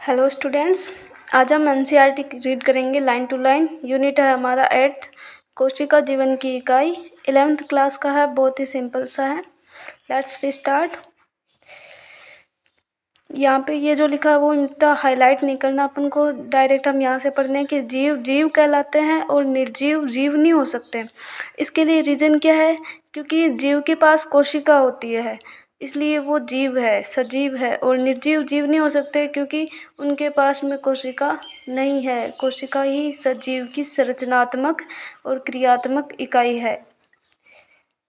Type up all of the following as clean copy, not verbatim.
Hello students, आज हम NCERT read करेंगे लाइन टू लाइन। यूनिट है हमारा 8th, कोशिका जीवन की इकाई 11th क्लास का है। बहुत ही सिंपल सा है। Let's we start. यहाँ पे ये जो लिखा है वो इतना हाईलाइट नहीं करना अपन को, डायरेक्ट हम यहाँ से पढ़ने हैं कि जीव जीव कहलाते हैं और निर्जीव जीव नहीं हो सकते। इसके लिए रीज़न क्या है? क्योंकि जीव के पास कोशिका होती है, इसलिए वो जीव है, सजीव है। और निर्जीव जीव नहीं हो सकते क्योंकि उनके पास में कोशिका नहीं है। कोशिका ही सजीव की संरचनात्मक और क्रियात्मक इकाई है।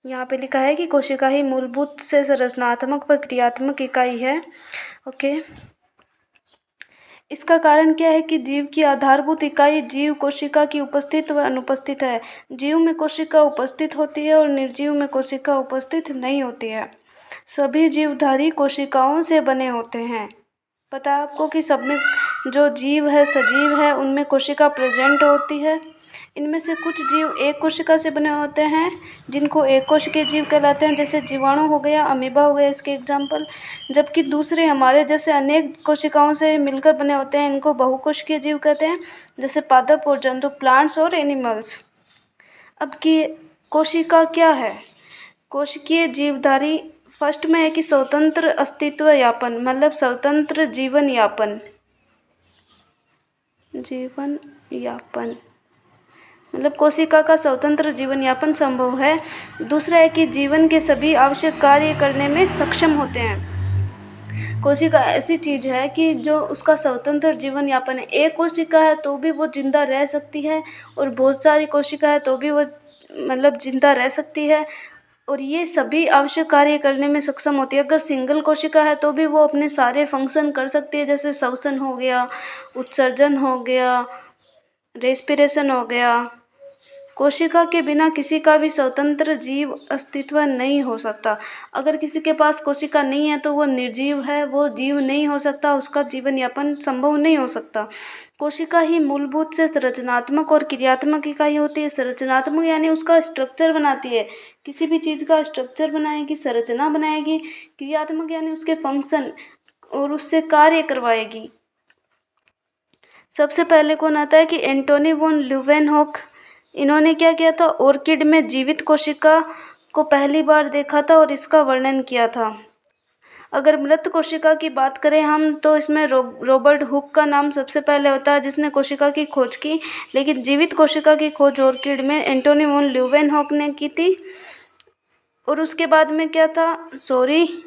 यहाँ पे लिखा है कि कोशिका ही मूलभूत से संरचनात्मक व क्रियात्मक इकाई है। ओके, इसका कारण क्या है कि जीव की आधारभूत इकाई जीव कोशिका की उपस्थित व अनुपस्थित है। जीव में कोशिका उपस्थित होती है और निर्जीव में कोशिका उपस्थित नहीं होती है। सभी जीवधारी कोशिकाओं से बने होते हैं। पता है आपको कि सब में जो जीव है, सजीव है, उनमें कोशिका प्रेजेंट होती है। इनमें से कुछ जीव एक कोशिका से बने होते हैं जिनको एक कोशिकीय जीव कहलाते हैं, जैसे जीवाणु हो गया, अमीबा हो गया इसके एग्जाम्पल। जबकि दूसरे हमारे जैसे अनेक कोशिकाओं से मिलकर बने होते हैं, इनको बहुकोशिकीय जीव कहते हैं, जैसे पादप और जंतु, प्लांट्स और एनिमल्स। अब की कोशिका क्या है? कोशिकीय जीवधारी फर्स्ट में है कि स्वतंत्र अस्तित्व यापन, मतलब स्वतंत्र जीवन यापन। जीवन यापन मतलब कोशिका का स्वतंत्र जीवन यापन संभव है। दूसरा है कि जीवन के सभी आवश्यक कार्य करने में सक्षम होते हैं। कोशिका ऐसी चीज है कि जो उसका स्वतंत्र जीवन यापन है। एक कोशिका है तो भी वो जिंदा रह सकती है, और बहुत सारी कोशिका है तो भी वो मतलब जिंदा रह सकती है, और ये सभी आवश्यक कार्य करने में सक्षम होती है। अगर सिंगल कोशिका है तो भी वो अपने सारे फंक्शन कर सकती है, जैसे श्वसन हो गया, उत्सर्जन हो गया, रेस्पिरेशन हो गया। कोशिका के बिना किसी का भी स्वतंत्र जीव अस्तित्व नहीं हो सकता। अगर किसी के पास कोशिका नहीं है तो वो निर्जीव है, वो जीव नहीं हो सकता, उसका जीवन यापन संभव नहीं हो सकता। कोशिका ही मूलभूत से संरचनात्मक और क्रियात्मक इकाई होती है। संरचनात्मक यानी उसका स्ट्रक्चर बनाती है, किसी भी चीज़ का स्ट्रक्चर बनाएगी, संरचना बनाएगी। क्रियात्मक यानी उसके फंक्शन और उससे कार्य करवाएगी। सबसे पहले कौन आता है कि एंटोनी वॉन ल्यूवेनहॉक। इन्होंने क्या किया था? ऑर्किड में जीवित कोशिका को पहली बार देखा था और इसका वर्णन किया था। अगर मृत कोशिका की बात करें हम तो इसमें रॉबर्ट हुक का नाम सबसे पहले होता है, जिसने कोशिका की खोज की। लेकिन जीवित कोशिका की खोज ऑर्किड में एंटोनी वॉन ल्यूवेनहॉक ने की थी। और उसके बाद में क्या था,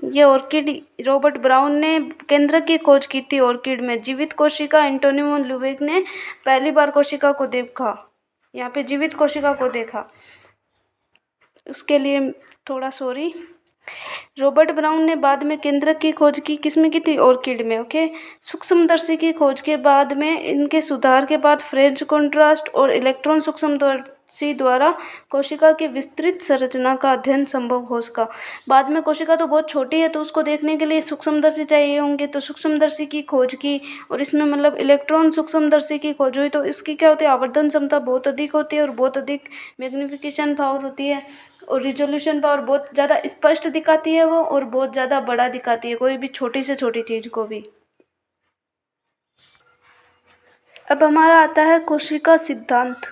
ये ऑर्किड रॉबर्ट ब्राउन ने केंद्रक की खोज की थी ऑर्किड में। जीवित कोशिका एंटोनी वॉन ल्यूवेक ने पहली बार कोशिका को देखा, यहाँ पे जीवित कोशिका को देखा, उसके लिए थोड़ा रॉबर्ट ब्राउन ने बाद में केंद्रक की खोज की, किसमें की थी? ऑर्किड में। ओके, सूक्ष्मदर्शी की खोज के बाद में, इनके सुधार के बाद फ्रेंच कॉन्ट्रास्ट और इलेक्ट्रॉन सूक्ष्मदर्शी द्वारा कोशिका की विस्तृत संरचना का अध्ययन संभव हो सका। बाद में कोशिका तो बहुत छोटी है तो उसको देखने के लिए सूक्ष्मदर्शी चाहिए होंगे, तो सूक्ष्मदर्शी की खोज की, और इसमें मतलब इलेक्ट्रॉन सूक्ष्मदर्शी की खोज हुई। तो इसकी क्या होती है? आवर्धन क्षमता बहुत अधिक होती है और बहुत अधिक मैग्निफिकेशन पावर होती है, और रिजोल्यूशन पावर बहुत ज़्यादा स्पष्ट दिखाती है वो, और बहुत ज़्यादा बड़ा दिखाती है कोई भी छोटी से छोटी चीज़ को भी। अब हमारा आता है कोशिका सिद्धांत।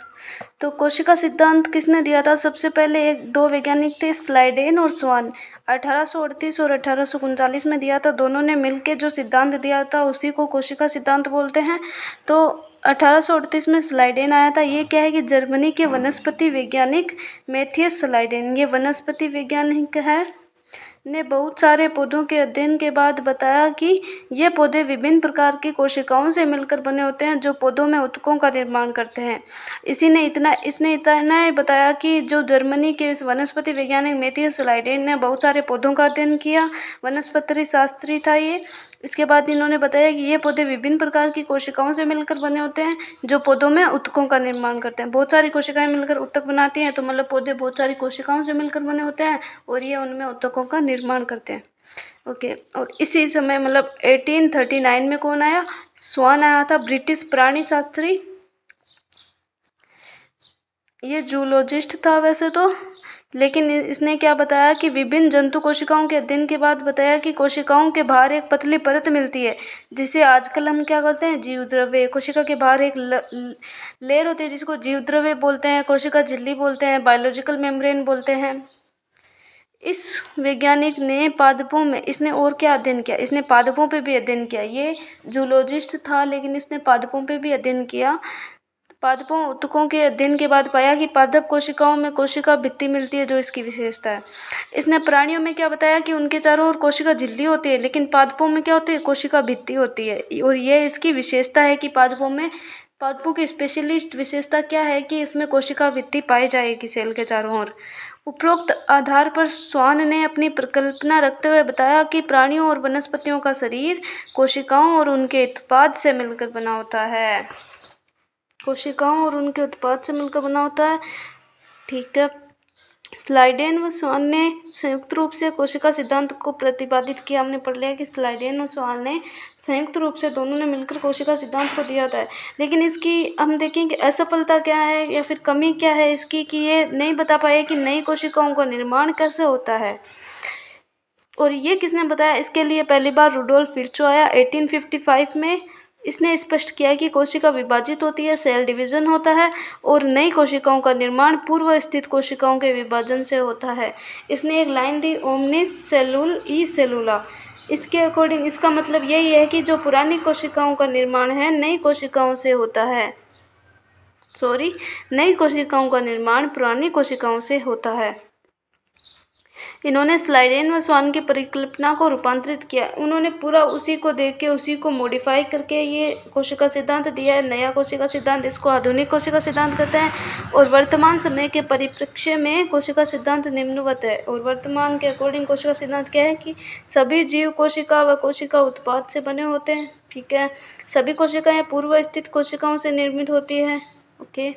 तो कोशिका सिद्धांत किसने दिया था? सबसे पहले दो वैज्ञानिक थे, स्लाइडेन और स्वान। 1838 और 1839 में दिया था। दोनों ने मिलकर जो सिद्धांत दिया था उसी को कोशिका सिद्धांत बोलते हैं। तो 1838 में स्लाइडेन आया था। ये क्या है कि जर्मनी के वनस्पति वैज्ञानिक मैथियस स्लाइडेन, ये वनस्पति वैज्ञानिक है, ने बहुत सारे पौधों के अध्ययन के बाद बताया कि ये पौधे विभिन्न प्रकार की कोशिकाओं से मिलकर बने होते हैं जो पौधों में ऊतकों का निर्माण करते हैं। इसने इतना ही बताया कि जो जर्मनी के वनस्पति वैज्ञानिक मैथियस स्लाइडेन ने बहुत सारे पौधों का अध्ययन किया, वनस्पति शास्त्री था ये। इसके बाद इन्होंने बताया कि ये पौधे विभिन्न प्रकार की कोशिकाओं से मिलकर बने होते हैं जो पौधों में ऊतकों का निर्माण करते हैं। बहुत सारी कोशिकाएं मिलकर ऊतक बनाती हैं, तो मतलब पौधे बहुत सारी कोशिकाओं से मिलकर बने होते हैं और ये उनमें ऊतकों का निर्माण करते हैं। ओके, और इसी समय मतलब 1839 में कौन आया? स्वान आया था, ब्रिटिश प्राणी शास्त्री। ये जूलॉजिस्ट था वैसे तो, लेकिन इसने क्या बताया कि विभिन्न जंतु कोशिकाओं के अध्ययन के बाद बताया कि कोशिकाओं के बाहर एक पतली परत मिलती है, जिसे आजकल हम क्या कहते हैं, जीव द्रव्य। कोशिका के बाहर एक लेयर होती है जिसको जीव द्रव्य बोलते हैं, कोशिका झिल्ली बोलते हैं, बायोलॉजिकल मेम्ब्रेन बोलते हैं। इस वैज्ञानिक ने पादपों में, इसने और क्या अध्ययन किया, इसने पादपों पे भी अध्ययन किया। ये जूलॉजिस्ट था लेकिन इसने पादपों पे भी अध्ययन किया। पादपों ऊतकों के अध्ययन के बाद पाया कि पादप कोशिकाओं में कोशिका भित्ति मिलती है, जो इसकी विशेषता है। इसने प्राणियों में क्या बताया कि उनके चारों ओर कोशिका झिल्ली होती है, लेकिन पादपों में क्या होती है, कोशिका भित्ति होती है। और ये इसकी विशेषता है कि पादपों की स्पेशलिस्ट विशेषता क्या है कि इसमें कोशिका भित्ति पाई जाएगी सेल के चारों ओर। उपरोक्त आधार पर स्वान ने अपनी परिकल्पना रखते हुए बताया कि प्राणियों और वनस्पतियों का शरीर कोशिकाओं और उनके उत्पाद से मिलकर बना होता है। कोशिकाओं और उनके उत्पाद से मिलकर बना होता है। ठीक है। स्लाइडेन व स्वान ने संयुक्त रूप से कोशिका सिद्धांत को प्रतिपादित किया। हमने पढ़ लिया कि स्लाइडेन और स्वान ने संयुक्त रूप से दोनों ने मिलकर कोशिका सिद्धांत को दिया था। लेकिन इसकी हम देखेंगे असफलता क्या है या फिर कमी क्या है इसकी, कि ये नहीं बता पाए कि नई कोशिकाओं का निर्माण कैसे होता है। और ये किसने बताया, इसके लिए पहली बार रुडोल्फ विर्चो आया 1855 में। इसने स्पष्ट किया कि कोशिका विभाजित होती है, सेल डिवीजन होता है और नई कोशिकाओं का निर्माण पूर्व स्थित कोशिकाओं के विभाजन से होता है। इसने एक लाइन दी, ओमनिस सेलुल ई सेलुला। इसके अकॉर्डिंग इसका मतलब यही है कि जो पुरानी कोशिकाओं का निर्माण है नई कोशिकाओं से होता है। नई कोशिकाओं का निर्माण पुरानी कोशिकाओं से होता है। इन्होंने स्लाइडेन व स्वान की परिकल्पना को रूपांतरित किया। उन्होंने पूरा उसी को देख के उसी को मॉडिफाई करके ये कोशिका सिद्धांत दिया है, नया कोशिका सिद्धांत। इसको आधुनिक कोशिका सिद्धांत कहते हैं। और वर्तमान समय के परिप्रेक्ष्य में कोशिका सिद्धांत निम्नवत है। और वर्तमान के अकॉर्डिंग कोशिका सिद्धांत क्या है कि सभी जीव कोशिका व कोशिका उत्पाद से बने होते हैं। ठीक है। सभी कोशिकाएं पूर्व स्थित कोशिकाओं से निर्मित होती है। ओके।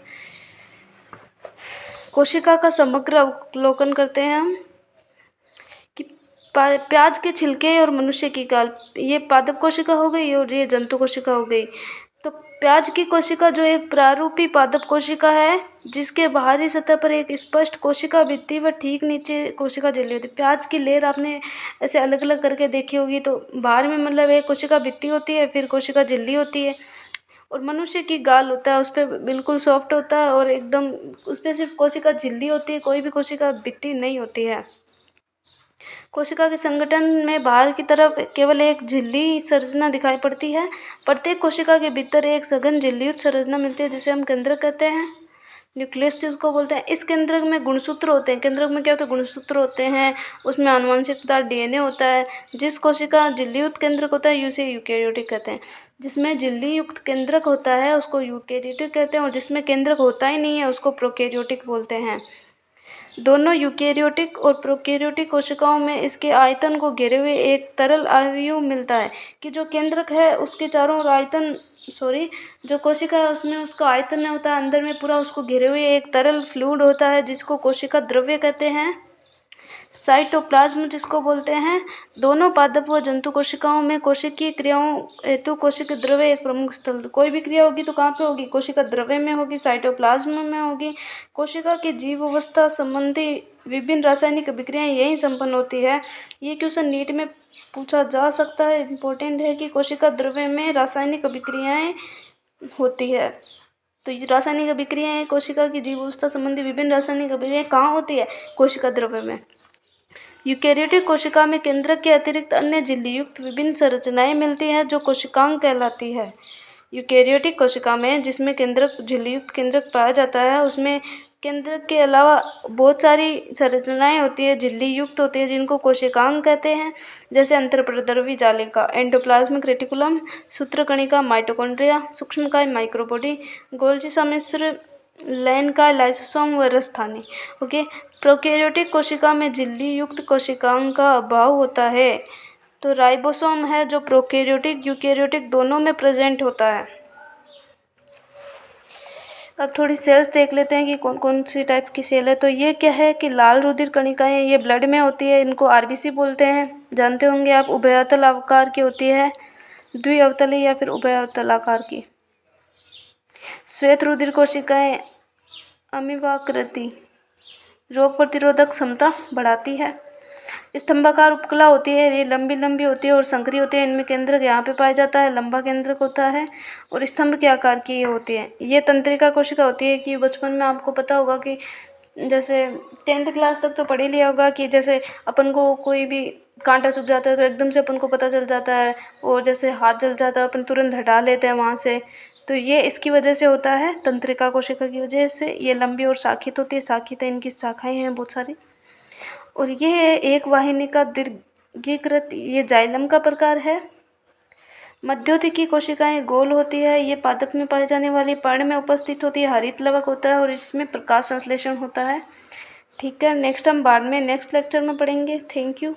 कोशिका का समग्र अवलोकन करते हैं हम कि प्याज के छिलके और मनुष्य की गाल, ये पादप कोशिका हो गई और ये जंतु कोशिका हो गई। तो प्याज की कोशिका जो एक प्रारूपी पादप कोशिका है, जिसके बाहरी सतह पर एक स्पष्ट कोशिका भित्ति व ठीक नीचे कोशिका झिल्ली होती है। प्याज की लेयर आपने ऐसे अलग अलग करके देखी होगी, तो बाहर में मतलब एक कोशिका भित्ति होती है, फिर कोशिका झिल्ली होती है। और मनुष्य की गाल होता है, उस पर बिल्कुल सॉफ्ट होता है और एकदम उस पर सिर्फ कोशिका झिल्ली होती है, कोई भी कोशिका भित्ति नहीं होती है। कोशिका के संगठन में बाहर की तरफ केवल एक झिल्ली संरचना दिखाई पड़ती है। प्रत्येक कोशिका के भीतर एक सघन झिल्लीयुक्त संरचना मिलती है, जिसे हम केंद्रक कहते हैं, न्यूक्लियस जिसको बोलते हैं। इस केंद्रक में गुणसूत्र होते हैं। केंद्रक में क्या होते हैं, गुणसूत्र होते हैं। उसमें आनुवंशिक पदार्थ डीएनए होता है। जिस कोशिका झिल्लीयुक्त केंद्रक होता है उसे यूकेरियोटिक कहते हैं। जिसमें झिल्लीयुक्त केंद्रक होता है उसको यूकेरियोटिक कहते हैं, और जिसमें केंद्रक होता ही नहीं है उसको प्रोकैरियोटिक बोलते हैं। दोनों यूकेरियोटिक और प्रोकैरियोटिक कोशिकाओं में इसके आयतन को घेरे हुए एक तरल अवयव मिलता है, कि जो केंद्रक है उसके चारों ओर जो कोशिका है उसमें उसका आयतन होता है, अंदर में पूरा उसको घेरे हुए एक तरल फ्लूइड होता है जिसको कोशिका द्रव्य कहते हैं। साइटोप्लाज्म जिसको बोलते हैं। दोनों पादप व जंतु कोशिकाओं में कोशिकीय क्रियाओं हेतु कोशिका द्रव्य एक प्रमुख स्थल। कोई भी क्रिया होगी तो कहाँ पे होगी, कोशिका द्रव्य में होगी, साइटोप्लाज्म में होगी। कोशिका की जीव अवस्था संबंधी विभिन्न रासायनिक अभिक्रियाएं यही संपन्न होती है। ये क्वेश्चन नीट में पूछा जा सकता है, इम्पोर्टेंट है कि कोशिका द्रव्य में रासायनिक अभिक्रियाएं होती है। तो ये रासायनिक अभिक्रियाएं कोशिका की जीव अवस्था संबंधी विभिन्न रासायनिक अभिक्रियाएं कहाँ होती है, कोशिका द्रव्य में। यूकेरियोटिक कोशिका में केंद्रक के अतिरिक्त अन्य झिल्लीयुक्त विभिन्न संरचनाएं मिलती हैं जो कोशिकांग कहलाती है। यूकेरियोटिक कोशिका में जिसमें केंद्रक झिल्लीयुक्त केंद्रक पाया जाता है, उसमें केंद्रक के अलावा बहुत सारी संरचनाएं होती है, झिल्ली युक्त होती है, जिनको कोशिकांग कहते हैं। जैसे अंतर्प्रद्रवी जालिका, एंडोप्लाज्मिक रेटिकुलम, सूत्रकणिका, माइटोकॉन्ड्रिया, सूक्ष्मकाय माइक्रोबॉडी, गोल्जी सम्मिश्र, लैनकाय, लाइसोसोम व रसस्थानी। ओके। प्रोकैरियोटिक कोशिका में झिल्ली युक्त कोशिकांग का अभाव होता है। तो राइबोसोम है जो प्रोकैरियोटिक यूकेरियोटिक दोनों में प्रेजेंट होता है। अब थोड़ी सेल्स देख लेते हैं कि कौन कौन सी टाइप की सेल है। तो ये क्या है कि लाल रुधिर कणिकाएं, ये ब्लड में होती है, इनको आरबीसी बोलते हैं, जानते होंगे आप। उभयतल आकार की होती है, द्विअवतली या फिर उभयतल आकार की। श्वेत रुधिर कोशिकाएं अमीबाकृति रोग प्रतिरोधक क्षमता बढ़ाती है। स्तंभाकार उपकला होती है, ये लंबी लंबी होती है और संकरी होती है। इनमें केंद्रक यहाँ पे पाया जाता है, लंबा केंद्रक होता है और स्तंभ के आकार की ये होती है। ये तंत्रिका कोशिका होती है कि बचपन में आपको पता होगा कि जैसे 10th क्लास तक तो पढ़ ही लिया होगा कि जैसे अपन को कोई भी कांटा चुभ जाता है तो एकदम से अपन को पता चल जाता है, और जैसे हाथ जल जाता है अपन तुरंत हटा लेते हैं वहाँ से। तो ये इसकी वजह से होता है, तंत्रिका कोशिका की वजह से। ये लंबी और शाखित होती है, शाखित है, इनकी शाखाएं हैं बहुत सारी। और ये है एक वाहिनी का दीर्घीकृत, ये जाइलम का प्रकार है। मध्योथी की कोशिकाएं गोल होती है, ये पादप में पाई जाने वाली पर्ण में उपस्थित होती है, हरित लवक होता है और इसमें प्रकाश संश्लेषण होता है। ठीक है, नेक्स्ट हम बाद में नेक्स्ट लेक्चर में पढ़ेंगे। Thank you.